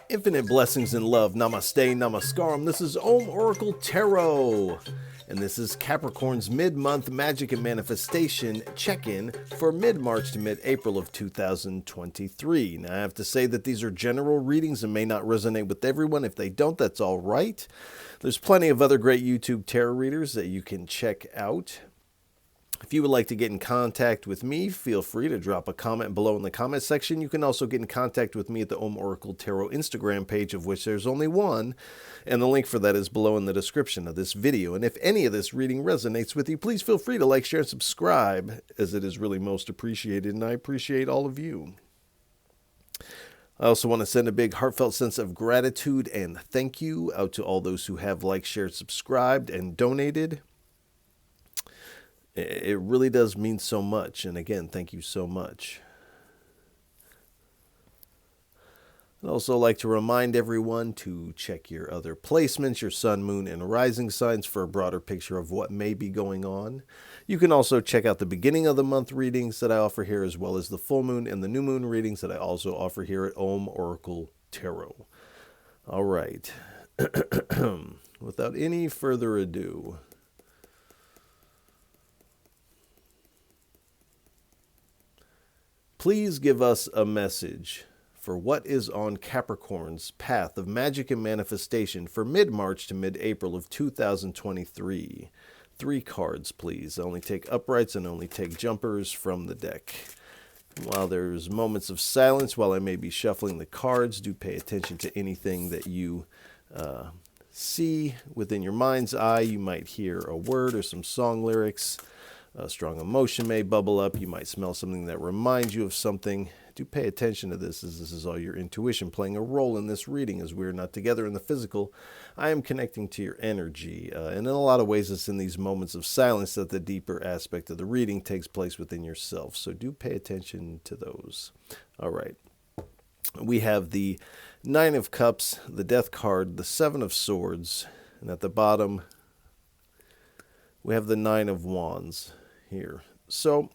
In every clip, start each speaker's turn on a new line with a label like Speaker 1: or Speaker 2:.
Speaker 1: Infinite blessings and love. Namaste, namaskaram. This is Om Oracle Tarot. And this is Capricorn's mid-month Magic and Manifestation check-in for mid-March to mid-April of 2023. Now, I have to say that these are general readings and may not resonate with everyone. If they don't, that's all right. There's plenty of other great YouTube tarot readers that you can check out. If you would like to get in contact with me, feel free to drop a comment below in the comment section. You can also get in contact with me at the Om Oracle Tarot Instagram page, of which there's only one, and the link for that is below in the description of this video. And if any of this reading resonates with you, please feel free to like, share, and subscribe, as it is really most appreciated, and I appreciate all of you. I also want to send a big heartfelt sense of gratitude and thank you out to all those who have liked, shared, subscribed, and donated. It really does mean so much. And again, thank you so much. I'd also like to remind everyone to check your other placements, your sun, moon, and rising signs for a broader picture of what may be going on. You can also check out the beginning of the month readings that I offer here, as well as the full moon and the new moon readings that I also offer here at Om Oracle Tarot. All right. Without any further ado, please give us a message for what is on Capricorn's path of magic and manifestation for mid-March to mid-April of 2023. 3 cards, please. I only take uprights and only take jumpers from the deck. While there's moments of silence, while I may be shuffling the cards, do pay attention to anything that you see within your mind's eye. You might hear a word or some song lyrics. A strong emotion may bubble up. You might smell something that reminds you of something. Do pay attention to this, as this is all your intuition playing a role in this reading, as we're not together in the physical. I am connecting to your energy. And in a lot of ways, it's in these moments of silence that the deeper aspect of the reading takes place within yourself. So do pay attention to those. All right. We have the 9 of Cups, the Death card, the 7 of Swords, and at the bottom, we have the 9 of Wands here. So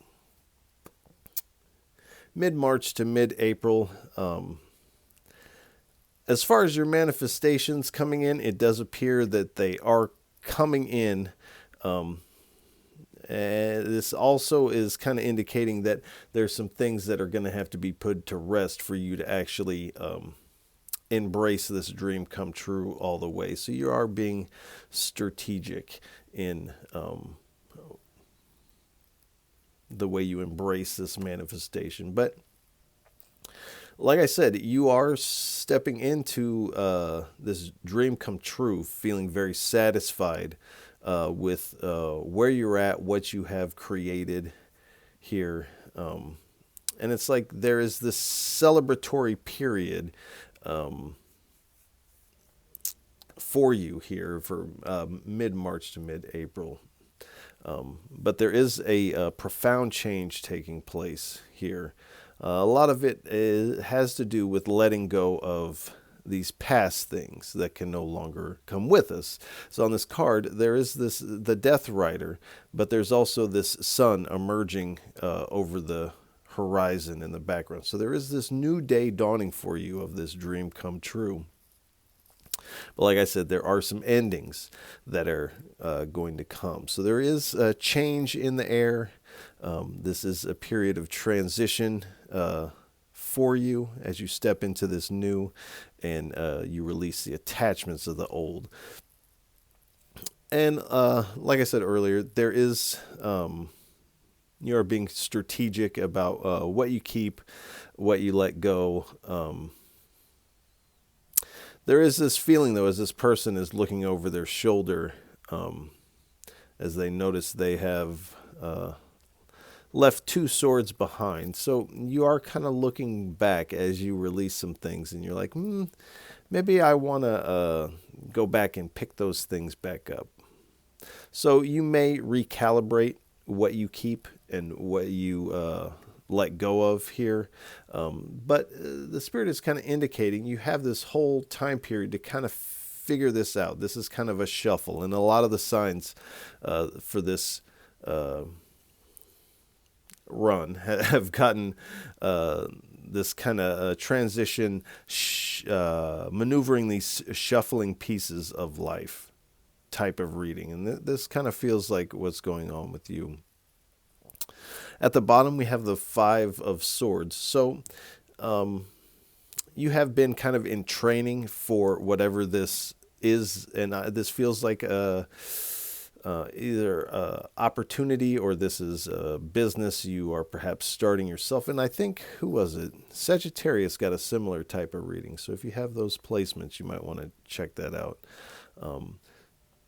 Speaker 1: mid-March to mid-April, as far as your manifestations coming in, it does appear that they are coming in. And this also is kind of indicating that there's some things that are going to have to be put to rest for you to actually embrace this dream come true all the way. So you are being strategic in the way you embrace this manifestation. But like I said, you are stepping into this dream come true, feeling very satisfied with where you're at, what you have created here. And it's like there is this celebratory period for you here for mid-March to mid-April. But there is a profound change taking place here. A lot of it has to do with letting go of these past things that can no longer come with us. So on this card, there is the Death Rider, but there's also this sun emerging over the horizon in the background. So there is this new day dawning for you of this dream come true. But like I said, there are some endings that are going to come. So there is a change in the air. This is a period of transition for you as you step into this new and you release the attachments of the old. And like I said earlier, there is you are being strategic about what you keep, what you let go. There is this feeling, though, as this person is looking over their shoulder, as they notice they have left 2 swords behind. So you are kind of looking back as you release some things, and you're like, maybe I want to go back and pick those things back up. So you may recalibrate what you keep and what you let go of here. But the Spirit is kind of indicating you have this whole time period to kind of figure this out. This is kind of a shuffle. And a lot of the signs for this run have gotten this kind of transition, maneuvering these shuffling pieces of life type of reading. And this kind of feels like what's going on with you. At the bottom, we have the Five of Swords. So you have been kind of in training for whatever this is, and this feels like either opportunity, or this is a business you are perhaps starting yourself. And I think, who was it? Sagittarius got a similar type of reading. So if you have those placements, you might want to check that out.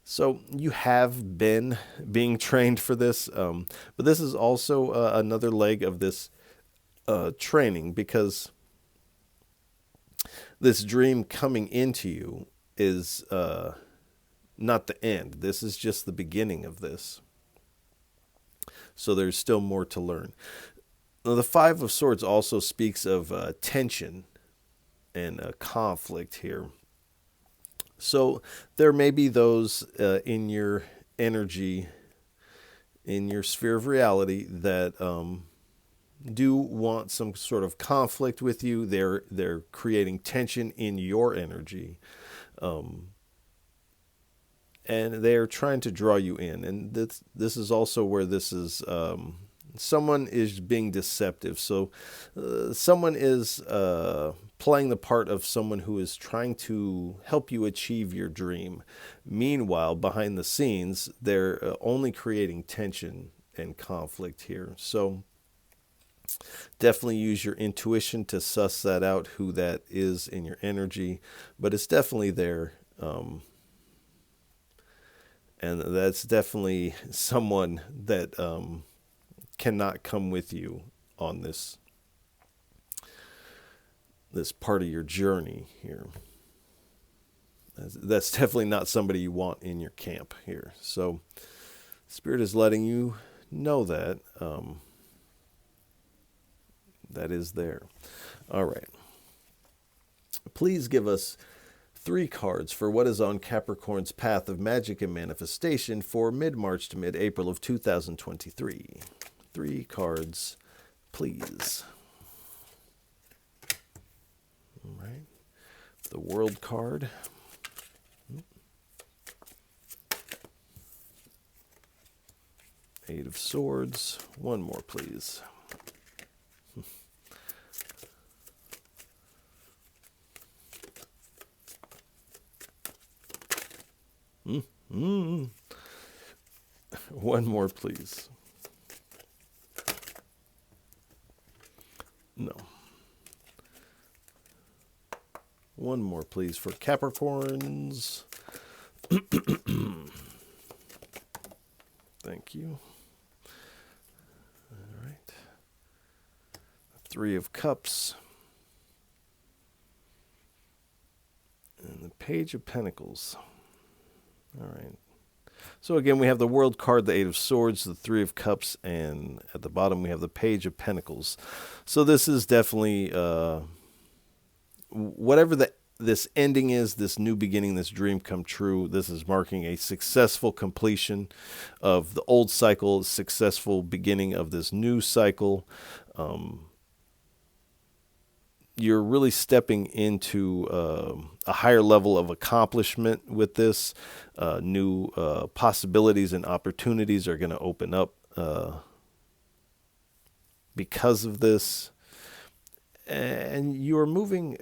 Speaker 1: So you have been being trained for this, but this is also another leg of this training, because this dream coming into you is not the end. This is just the beginning of this. So there's still more to learn. Now, the Five of Swords also speaks of tension and conflict here. So there may be those in your energy, in your sphere of reality, that do want some sort of conflict with you. They're creating tension in your energy. And they're trying to draw you in. And this is also where this is, someone is being deceptive. So someone is playing the part of someone who is trying to help you achieve your dream. Meanwhile, behind the scenes, they're only creating tension and conflict here. So definitely use your intuition to suss that out, who that is in your energy. But it's definitely there. And that's definitely someone that cannot come with you on this part of your journey here. That's definitely not somebody you want in your camp here. So Spirit is letting you know that that is there. All right. Please give us 3 cards for what is on Capricorn's path of magic and manifestation for mid-March to mid-April of 2023. 3 cards, please. All right. The World card. Eight of Swords. One more, please. One more, please. No. One more, please, for Capricorns. Thank you. All right. 3 of Cups. And the Page of Pentacles. All right. So again, we have the World card, the 8 of Swords, the 3 of Cups, and at the bottom we have the Page of Pentacles. So this is definitely whatever this ending is, this new beginning, this dream come true. This is marking a successful completion of the old cycle, successful beginning of this new cycle. You're really stepping into a higher level of accomplishment with this. New possibilities and opportunities are going to open up because of this. And you're moving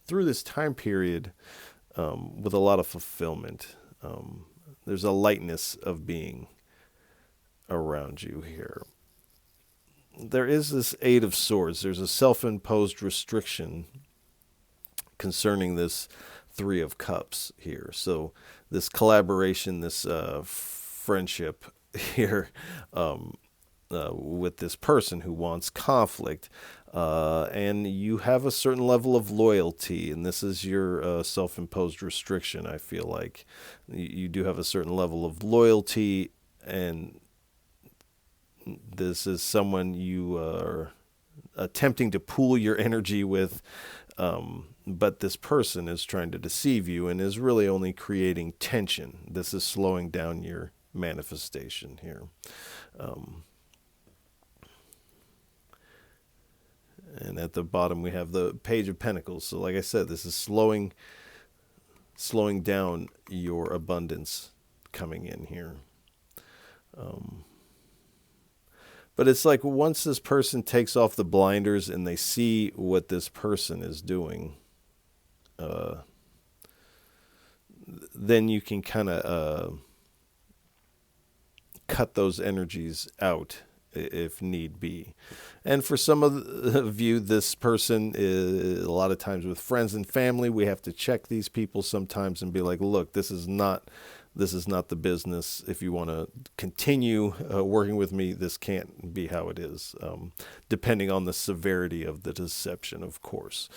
Speaker 1: through this time period with a lot of fulfillment. There's a lightness of being around you here. There is this 8 of Swords. There's a self-imposed restriction concerning this 3 of Cups here. So this collaboration, this friendship here with this person who wants conflict. And you have a certain level of loyalty, and this is your self-imposed restriction, I feel like. You do have a certain level of loyalty, and this is someone you are attempting to pool your energy with, but this person is trying to deceive you and is really only creating tension. This is slowing down your manifestation here. And at the bottom we have the Page of Pentacles. So like I said, this is slowing down your abundance coming in here. But it's like once this person takes off the blinders and they see what this person is doing, then you can kind of cut those energies out if need be. And for some of you, this person is, a lot of times with friends and family, we have to check these people sometimes and be like, look, this is not the business. If you want to continue working with me, this can't be how it is, depending on the severity of the deception, of course.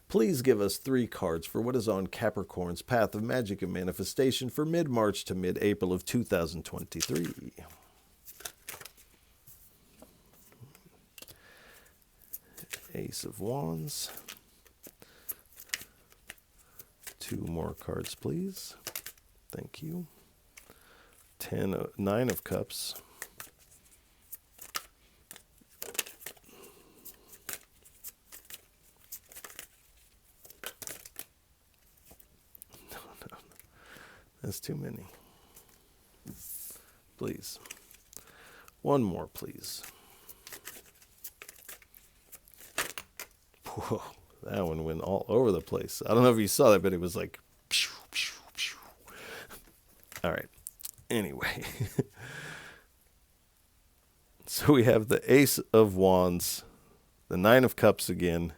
Speaker 1: Please give us 3 cards for what is on Capricorn's path of magic and manifestation for mid-March to mid-April of 2023. Ace of Wands. 2 more cards, please. Thank you. 9 of Cups. No. That's too many. Please. 1 more, please. Whoa. That one went all over the place. I don't know if you saw that, but it was like... Pew, pew, pew. All right. Anyway. So we have the Ace of Wands, the 9 of Cups again,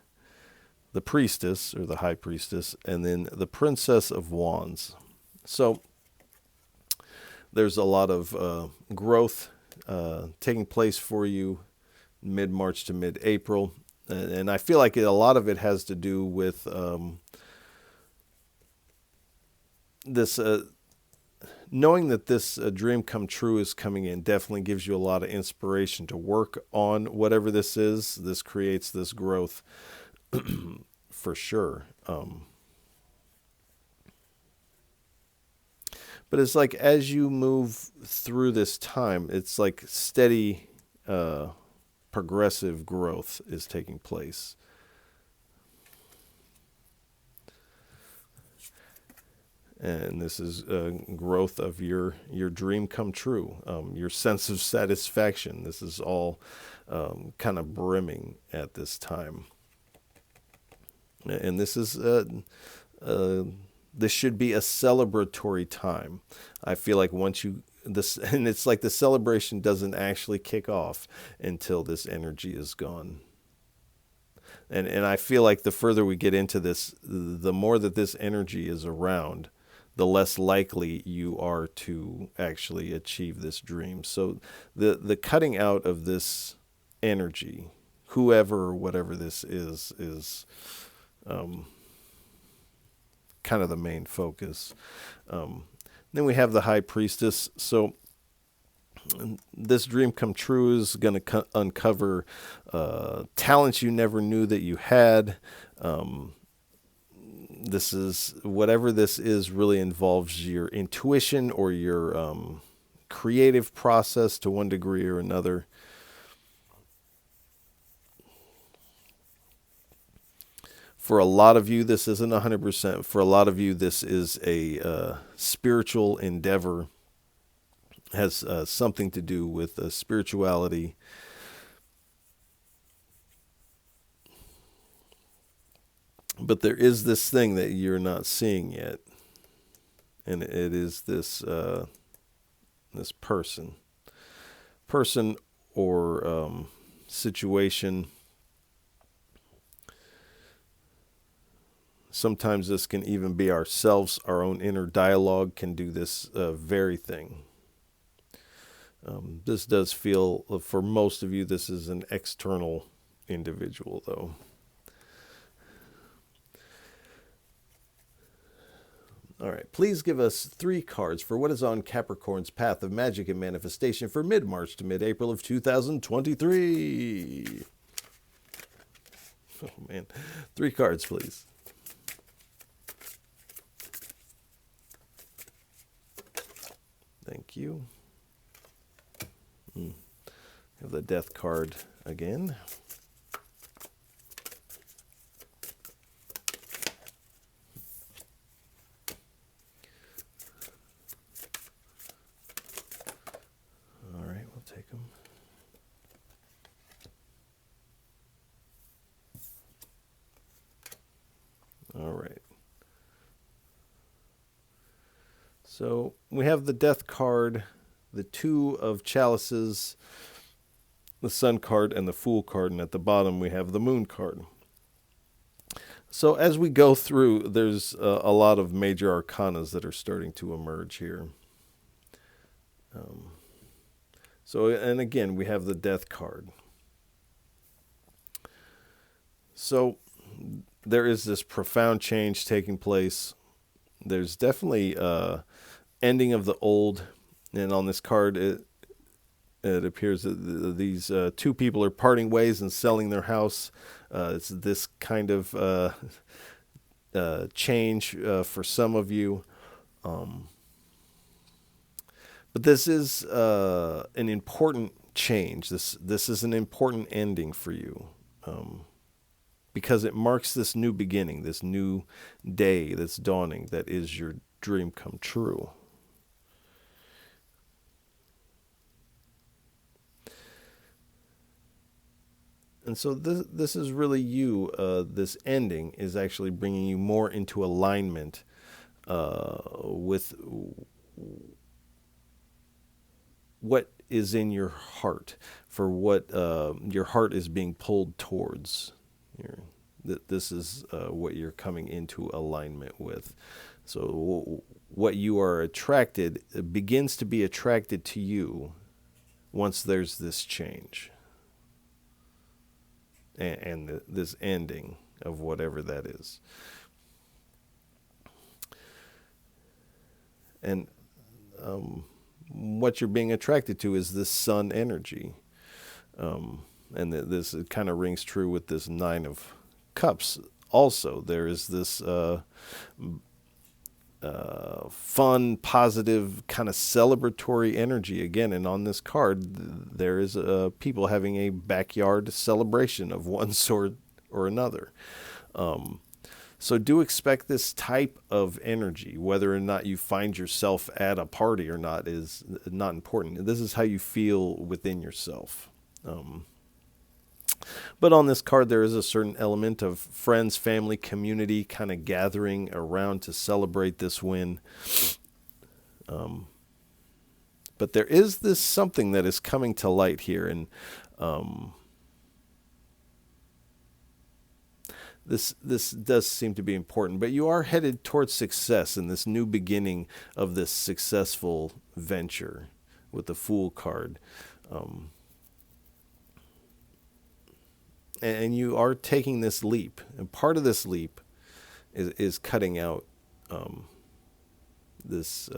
Speaker 1: the Priestess, or the High Priestess, and then the Princess of Wands. So there's a lot of growth taking place for you mid-March to mid-April. And I feel like a lot of it has to do with this knowing that this dream come true is coming in definitely gives you a lot of inspiration to work on whatever this is. This creates this growth for sure. But it's like as you move through this time, it's like steady progressive growth is taking place. And this is growth of your dream come true, your sense of satisfaction. This is all kind of brimming at this time. And this is this should be a celebratory time. I feel like once you this, and it's like the celebration doesn't actually kick off until this energy is gone. And I feel like the further we get into this, the more that this energy is around, the less likely you are to actually achieve this dream. So the cutting out of this energy, whoever or whatever this is kind of the main focus. Then we have the High Priestess. So this dream come true is going to uncover talents you never knew that you had. This is, whatever this is, really involves your intuition or your creative process to one degree or another. For a lot of you, this isn't 100%. For a lot of you, this is a spiritual endeavor. Has something to do with spirituality. But there is this thing that you're not seeing yet. And it is this this person or situation. Sometimes this can even be ourselves. Our own inner dialogue can do this very thing. This does feel, for most of you, this is an external individual, though. All right, please give us 3 cards for what is on Capricorn's path of magic and manifestation for mid-March to mid-April of 2023. Oh, man. 3 cards, please. Thank you. Have the Death card again. All right, we'll take them. All right. So we have the Death card, the Two of Chalices, the Sun card, and the Fool card. And at the bottom, we have the Moon card. So as we go through, there's a lot of major arcanas that are starting to emerge here. And again, we have the Death card. So there is this profound change taking place. There's definitely ending of the old. And on this card, it appears that these two people are parting ways and selling their house. It's this kind of change for some of you. But this is an important change. This is an important ending for you. Because it marks this new beginning, this new day that's dawning, that is your dream come true. And so this is really you. This ending is actually bringing you more into alignment with what is in your heart, for what your heart is being pulled towards. This is what you're coming into alignment with. So what you are attracted begins to be attracted to you once there's this change and this ending of whatever that is. And what you're being attracted to is this sun energy. And this kind of rings true with this Nine of Cups also. There is this fun, positive, kind of celebratory energy again. And on this card, there is people having a backyard celebration of one sort or another. So do expect this type of energy. Whether or not you find yourself at a party or not is not important. This is how you feel within yourself. But on this card, there is a certain element of friends, family, community kind of gathering around to celebrate this win. But there is this something that is coming to light here. And this does seem to be important. But you are headed towards success in this new beginning of this successful venture with the Fool card. And you are taking this leap. And part of this leap is cutting out this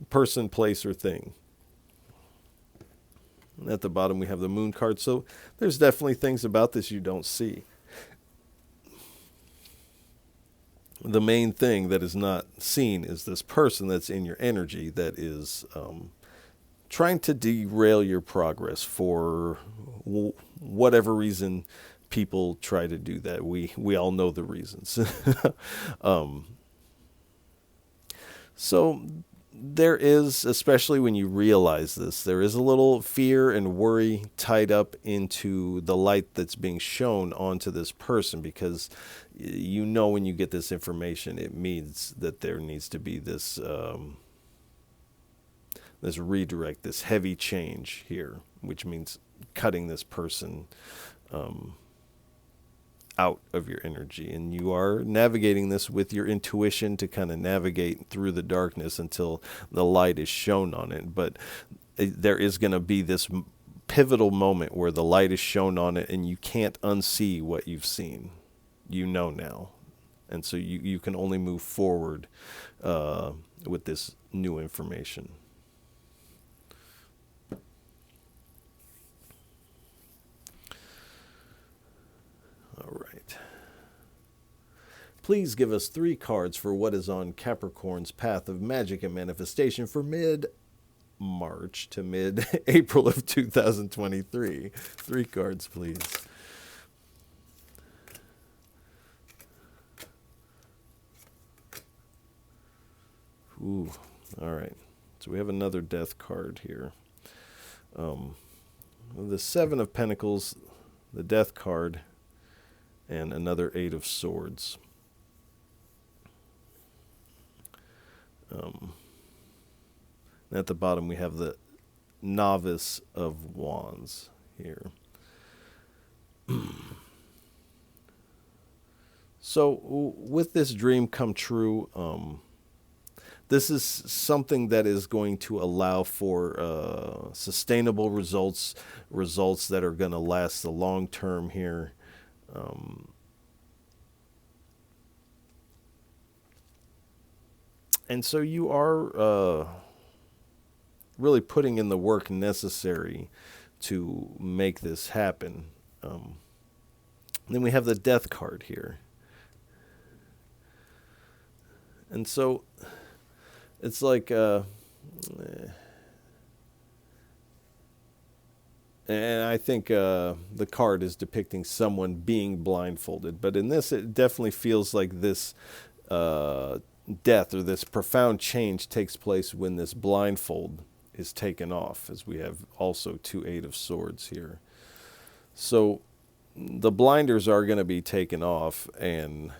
Speaker 1: person, place, or thing. And at the bottom, we have the Moon card. So there's definitely things about this you don't see. The main thing that is not seen is this person that's in your energy that is trying to derail your progress for whatever reason people try to do that. We all know the reasons. So there is, especially when you realize this, there is a little fear and worry tied up into the light that's being shown onto this person, because you know when you get this information, it means that there needs to be this this redirect, this heavy change here, which means cutting this person out of your energy. And you are navigating this with your intuition to kind of navigate through the darkness until the light is shown on it. But there is going to be this pivotal moment where the light is shown on it and you can't unsee what you've seen. You know now. And so you can only move forward with this new information. All right. Please give us 3 cards for what is on Capricorn's path of magic and manifestation for mid March to mid-April of 2023. 3 cards, please. Ooh, all right. So we have another death card here. The 7 of Pentacles, the death card, and another 8 of Swords. At the bottom, we have the Novice of Wands here. So with this dream come true, this is something that is going to allow for sustainable results that are going to last the long term here. And so you are really putting in the work necessary to make this happen. Then we have the Death card here. And so it's like, and I think the card is depicting someone being blindfolded. But in this, it definitely feels like this death or this profound change takes place when this blindfold is taken off, as we have also 2 8 of Swords here. So the blinders are going to be taken off, and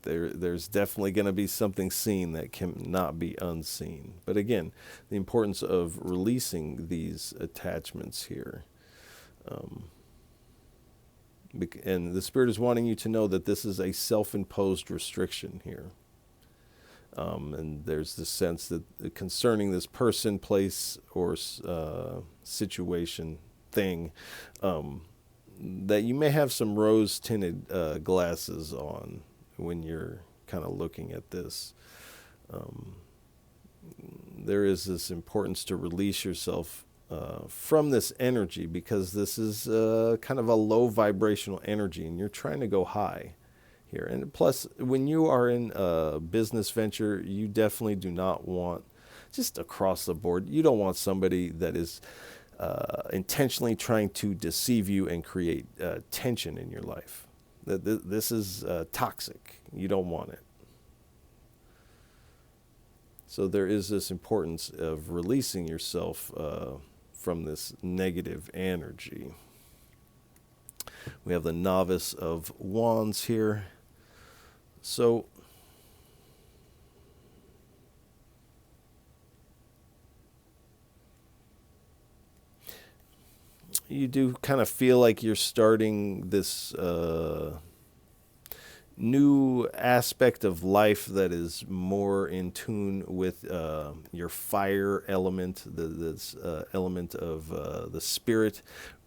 Speaker 1: there's definitely going to be something seen that cannot be unseen. But again, the importance of releasing these attachments here. And the Spirit is wanting you to know that this is a self-imposed restriction here. And there's this sense that concerning this person, place, or situation, thing, that you may have some rose-tinted glasses on when you're kind of looking at this. There is this importance to release yourself from this energy, because this is kind of a low vibrational energy, and you're trying to go high here. And plus, when you are in a business venture, you definitely do not want, just across the board, you don't want somebody that is intentionally trying to deceive you and create tension in your life. This is toxic. You don't want it. So there is this importance of releasing yourself from this negative energy. We have the Novice of Wands here. So you do kind of feel like you're starting this new aspect of life that is more in tune with your fire element, this element of the spirit,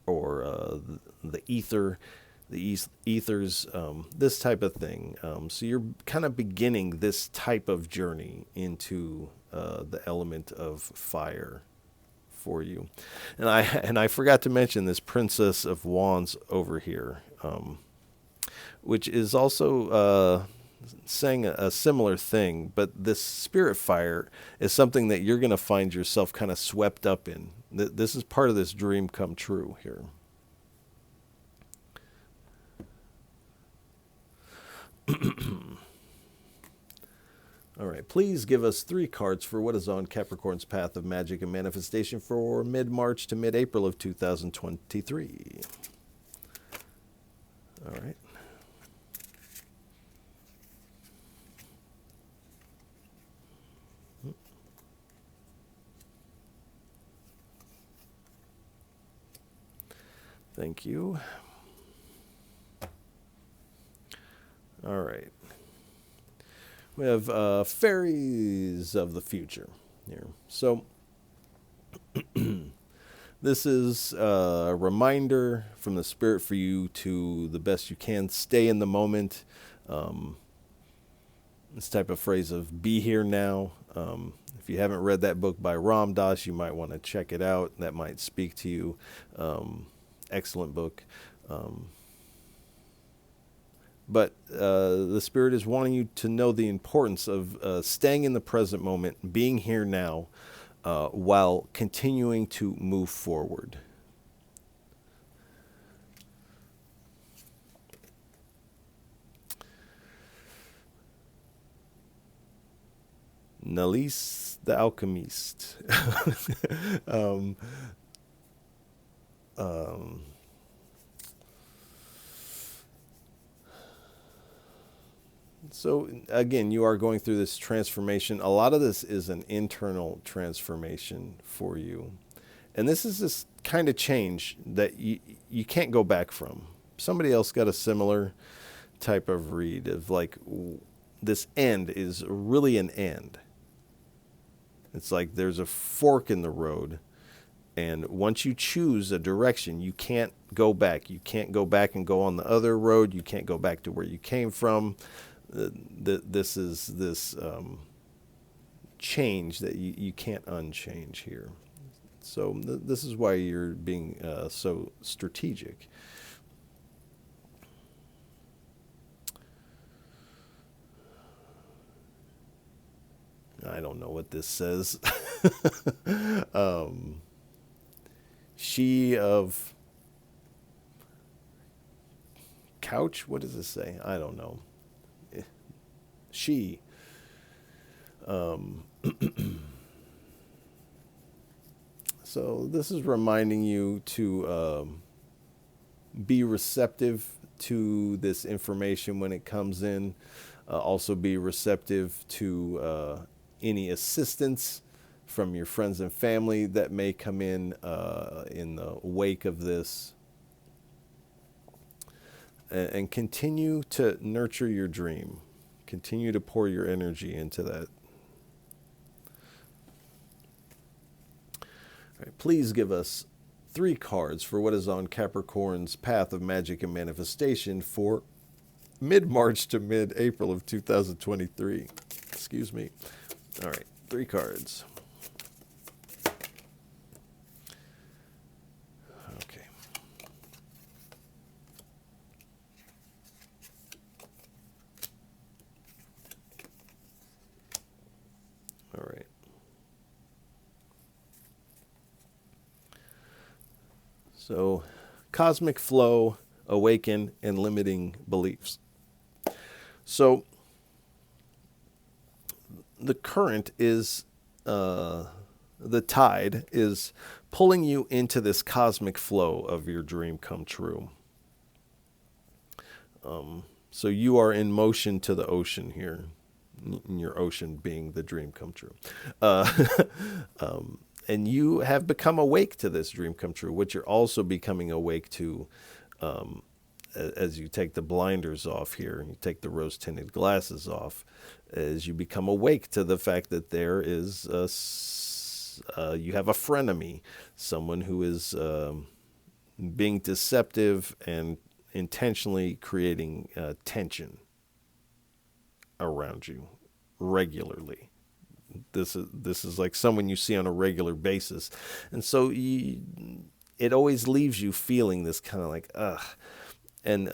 Speaker 1: or the ether, the ethers, this type of thing. So you're kind of beginning this type of journey into the element of fire for you. And I forgot to mention this Princess of Wands over here, which is also saying a similar thing, but this spirit fire is something that you're going to find yourself kind of swept up in. This is part of this dream come true here. All right, please give us 3 cards for what is on Capricorn's path of magic and manifestation for mid-March to mid-April of 2023. All right. Thank you. All right. We have fairies of the future here. So this is a reminder from the Spirit for you to, the best you can, stay in the moment. This type of phrase of be here now. If you haven't read that book by Ram Dass, you might want to check it out. That might speak to you. Excellent book. But the Spirit is wanting you to know the importance of staying in the present moment, being here now, while continuing to move forward. Nalis the Alchemist. um, um, So again, you are going through this transformation. A lot of this is an internal transformation for you. And this is this kind of change that you can't go back from. Somebody else got a similar type of read of like, this end is really an end. It's like there's a fork in the road. And once you choose a direction, you can't go back. You can't go back and go on the other road. You can't go back to where you came from. This is this change that you can't unchange here. So this is why you're being so strategic. I don't know what this says. She of couch? What does this say? I don't know. She. So this is reminding you to be receptive to this information when it comes in. Also be receptive to any assistance from your friends and family that may come in the wake of this. And continue to nurture your dream. Continue to pour your energy into that. All right, please give us 3 cards for what is on Capricorn's path of magic and manifestation for mid-March to mid-April of 2023. Excuse me. All right, 3 cards. Okay. All right. So, cosmic flow, awaken, and limiting beliefs. So, the current is, the tide is pulling you into this cosmic flow of your dream come true. So you are in motion to the ocean here, your ocean being the dream come true. And you have become awake to this dream come true, which you're also becoming awake to as you take the blinders off here, you take the rose-tinted glasses off, as you become awake to the fact that there is you have a frenemy, someone who is being deceptive and intentionally creating tension around you regularly. This is like someone you see on a regular basis. And so it always leaves you feeling this kind of like, ugh. And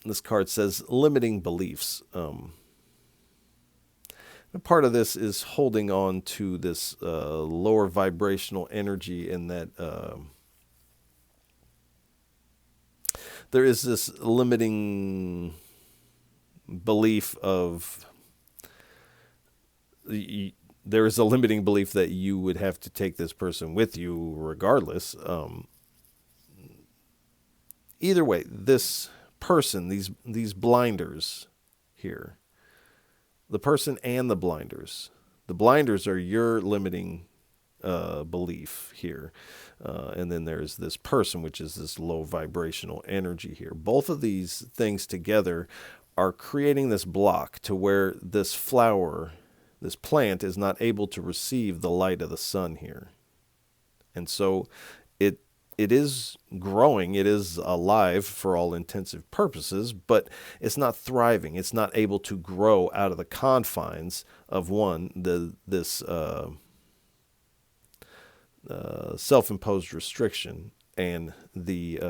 Speaker 1: this card says limiting beliefs. And part of this is holding on to this lower vibrational energy, and that there is this limiting belief of... there is a limiting belief that you would have to take this person with you regardless. Either way, this person, these blinders here, the person and the blinders are your limiting belief here. And then there's this person, which is this low vibrational energy here. Both of these things together are creating this block to where this flower, this plant, is not able to receive the light of the sun here. And so it is growing, it is alive for all intensive purposes, but it's not thriving. It's not able to grow out of the confines of this self-imposed restriction and the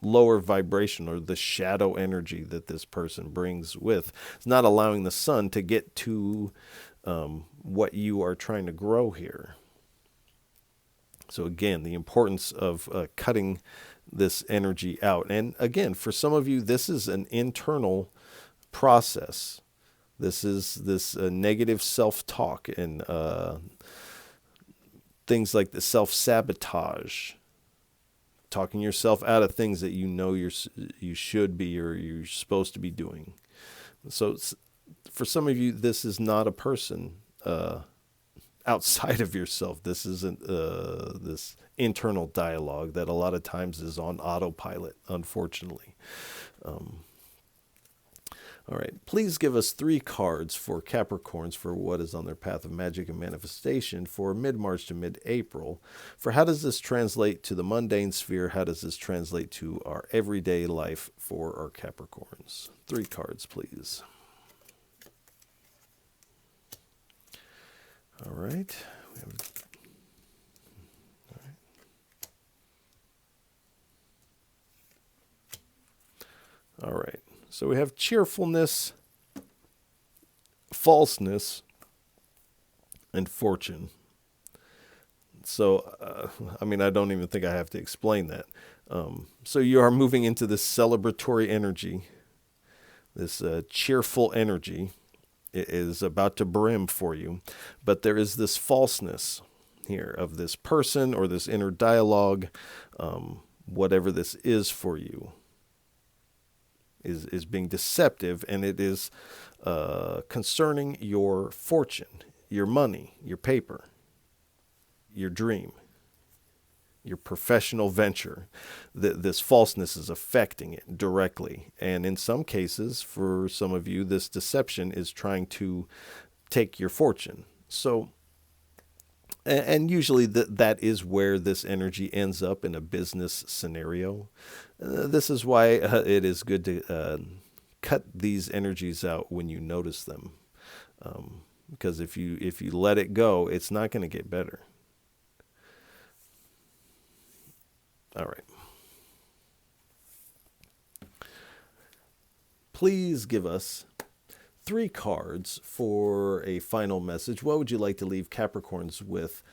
Speaker 1: lower vibration or the shadow energy that this person brings with. It's not allowing the sun to get to what you are trying to grow here. So again, the importance of cutting this energy out. And again, for some of you, this is an internal process. This is this negative self-talk and things like the self-sabotage, talking yourself out of things that you know you should be or you're supposed to be doing. So for some of you, this is not a person outside of yourself. This isn't this internal dialogue that a lot of times is on autopilot, unfortunately. All right, please give us 3 cards for Capricorns for what is on their path of magic and manifestation for mid-March to mid-April. For how does this translate to the mundane sphere? How does this translate to our everyday life for our Capricorns? 3 cards, please. All right. All right. So we have cheerfulness, falseness, and fortune. So, I mean, I don't even think I have to explain that. So you are moving into this celebratory energy, this cheerful energy. It is about to brim for you. But there is this falseness here of this person or this inner dialogue, whatever this is for you. Is being deceptive, and it is concerning your fortune, your money, your paper, your dream, your professional venture. This falseness is affecting it directly. And in some cases, for some of you, this deception is trying to take your fortune. So, and usually that is where this energy ends up in a business scenario. This is why it is good to cut these energies out when you notice them. Because if you let it go, it's not going to get better. All right. Please give us 3 cards for a final message. What would you like to leave Capricorns with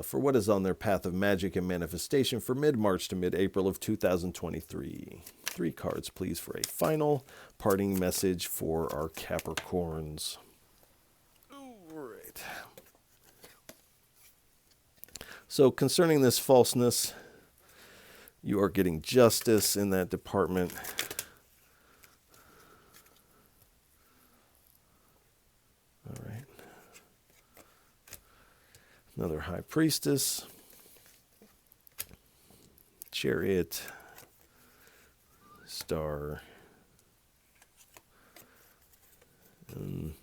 Speaker 1: for what is on their path of magic and manifestation for mid-March to mid-April of 2023? 3 cards, please, for a final parting message for our Capricorns. All right. So concerning this falseness, you are getting justice in that department. All right. Another High Priestess, Chariot, Star, and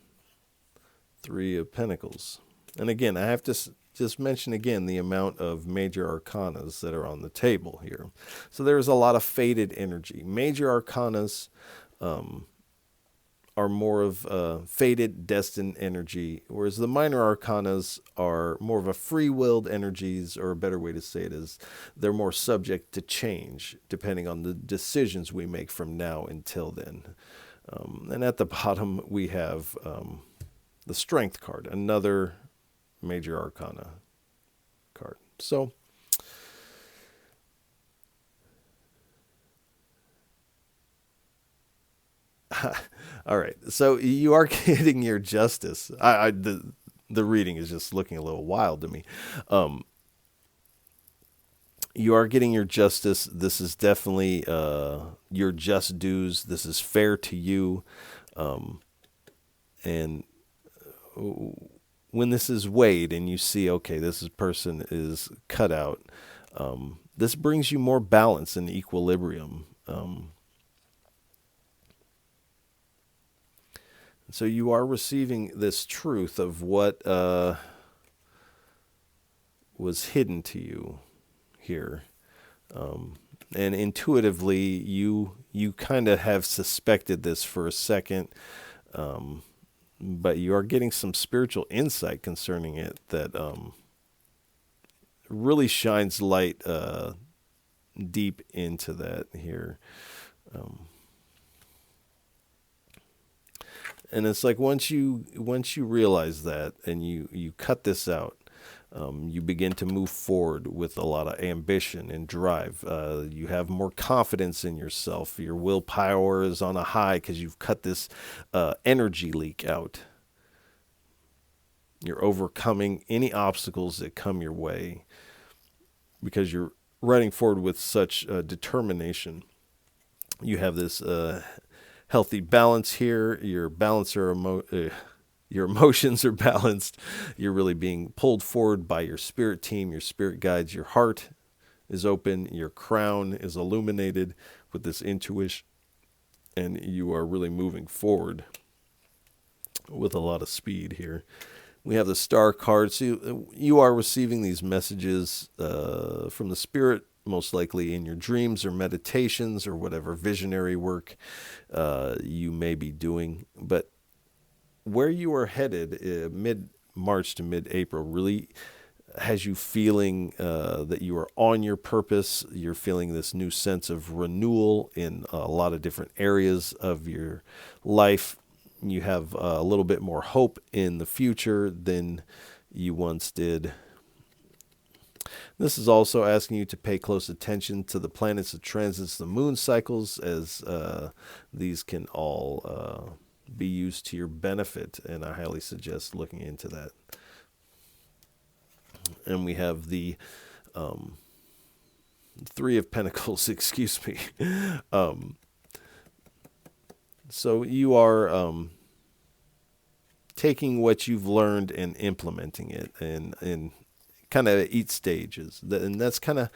Speaker 1: 3 of Pentacles. And again, I have to just mention again the amount of major arcanas that are on the table here. So there's a lot of faded energy. Major arcanas are more of faded, destined energy, whereas the minor arcanas are more of a free-willed energies, or a better way to say it is they're more subject to change depending on the decisions we make from now until then. And at the bottom, we have the Strength card, another major arcana card. So all right, so you are getting your justice. The reading is just looking a little wild to me. You are getting your justice. This is definitely your just dues. This is fair to you. And when this is weighed and you see, okay, this person is cut out, this brings you more balance and equilibrium. So you are receiving this truth of what was hidden to you here. And intuitively, you kind of have suspected this for a second, but you are getting some spiritual insight concerning it that really shines light deep into that here. And it's like once you realize that and you cut this out, you begin to move forward with a lot of ambition and drive. You have more confidence in yourself. Your willpower is on a high because you've cut this energy leak out. You're overcoming any obstacles that come your way because you're running forward with such determination. You have this healthy balance here. Your emotions are balanced. You're really being pulled forward by your spirit team, your spirit guides. Your heart is open. Your crown is illuminated with this intuition. And you are really moving forward with a lot of speed here. We have the star card. So you are receiving these messages from the spirit, most likely in your dreams or meditations or whatever visionary work you may be doing. But where you are headed mid-March to mid-April really has you feeling that you are on your purpose. You're feeling this new sense of renewal in a lot of different areas of your life. You have a little bit more hope in the future than you once did. This is also asking you to pay close attention to the planets, the transits, the moon cycles, as these can all be used to your benefit, and I highly suggest looking into that. And we have the Three of Pentacles, excuse me. So you are taking what you've learned and implementing it in kind of each stages. And that's kind of,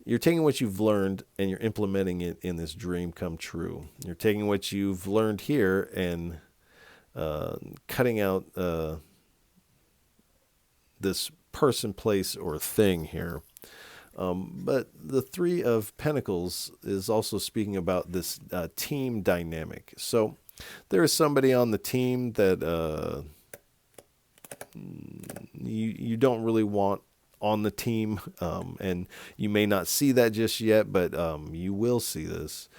Speaker 1: you're taking what you've learned and you're implementing it in this dream come true. You're taking what you've learned here and cutting out this person, place, or thing here. But the Three of Pentacles is also speaking about this team dynamic. So there is somebody on the team that you don't really want on the team, and you may not see that just yet, but you will see this.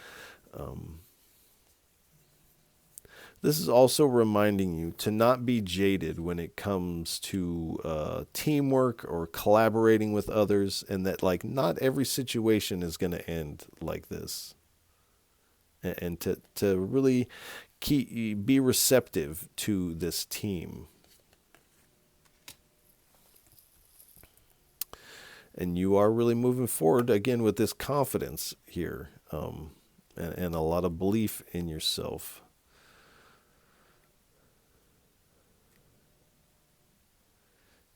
Speaker 1: This is also reminding you to not be jaded when it comes to teamwork or collaborating with others, and that like not every situation is going to end like this. And to really be receptive to this team. And you are really moving forward again with this confidence here, and a lot of belief in yourself.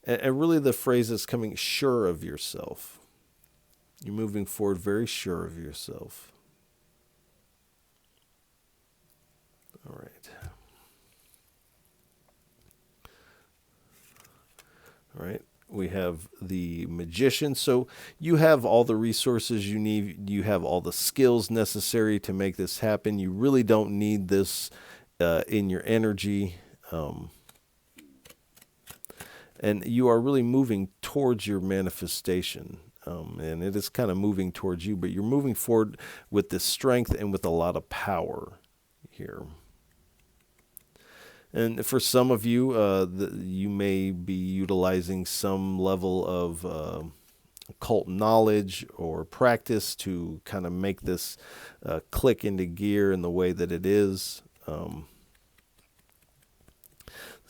Speaker 1: And really the phrase is coming, sure of yourself. You're moving forward very sure of yourself. All right. All right. We have the Magician. So you have all the resources you need. You have all the skills necessary to make this happen. You really don't need this in your energy. And you are really moving towards your manifestation. And it is kind of moving towards you, but you're moving forward with this strength and with a lot of power here. And for some of you, you may be utilizing some level of occult knowledge or practice to kind of make this click into gear in the way that it is. There's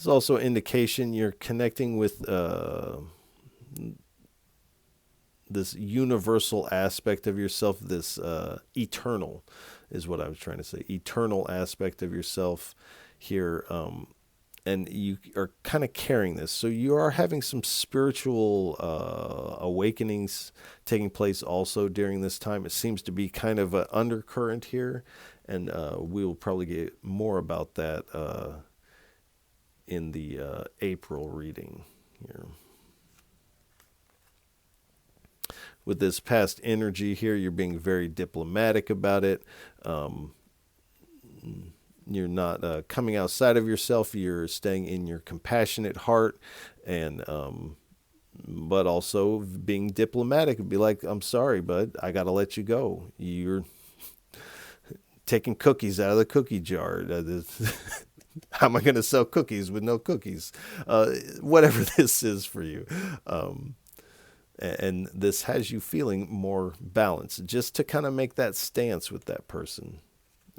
Speaker 1: also indication you're connecting with this universal aspect of yourself, this eternal is what I was trying to say, eternal aspect of yourself here. And you are kind of carrying this. So you are having some spiritual awakenings taking place also during this time. It seems to be kind of an undercurrent here. And we will probably get more about that in the April reading here. With this past energy here, you're being very diplomatic about it. You're not coming outside of yourself. You're staying in your compassionate heart and but also being diplomatic and be like, I'm sorry, bud, I got to let you go. You're taking cookies out of the cookie jar. How am I going to sell cookies with no cookies? Whatever this is for you. And this has you feeling more balanced. Just to kind of make that stance with that person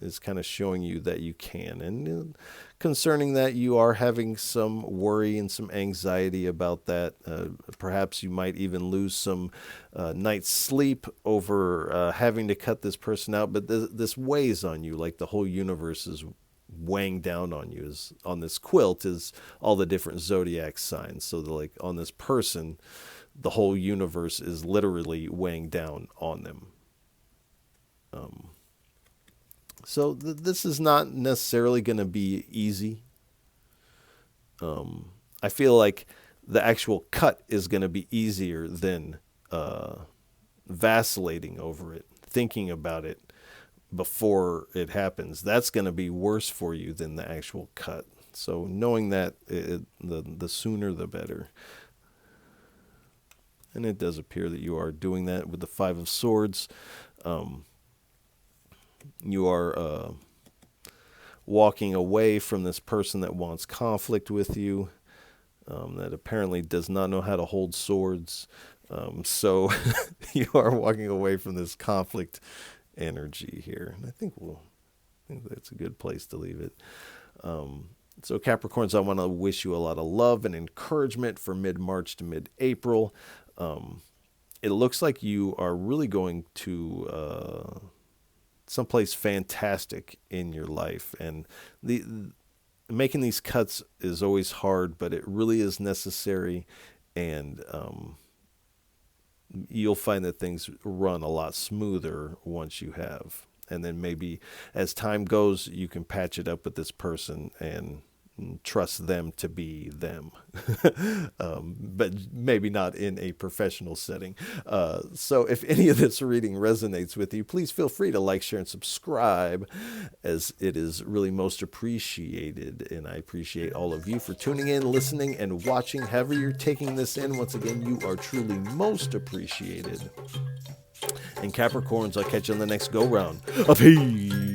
Speaker 1: is kind of showing you that you can. And concerning that, you are having some worry and some anxiety about that. Perhaps you might even lose some night's sleep over having to cut this person out. But this weighs on you, like the whole universe is weighing down on you. Is on this quilt is all the different zodiac signs. So like on this person, the whole universe is literally weighing down on them. So this is not necessarily going to be easy. I feel like the actual cut is going to be easier than vacillating over it, thinking about it before it happens. That's going to be worse for you than the actual cut. So knowing that, the sooner the better. And it does appear that you are doing that with the Five of Swords. You are walking away from this person that wants conflict with you, that apparently does not know how to hold swords. So you are walking away from this conflict energy here. And I think that's a good place to leave it. So Capricorns, I want to wish you a lot of love and encouragement for mid-March to mid-April. It looks like you are really going to someplace fantastic in your life. And making these cuts is always hard, but it really is necessary. And you'll find that things run a lot smoother once you have. And then maybe as time goes, you can patch it up with this person and trust them to be them, but maybe not in a professional setting. So if any of this reading resonates with you, please feel free to like, share, and subscribe, as it is really most appreciated. And I appreciate all of you for tuning in, listening, and watching. However you're taking this in, once again, you are truly most appreciated. And Capricorns, I'll catch you on the next go-round. Peace.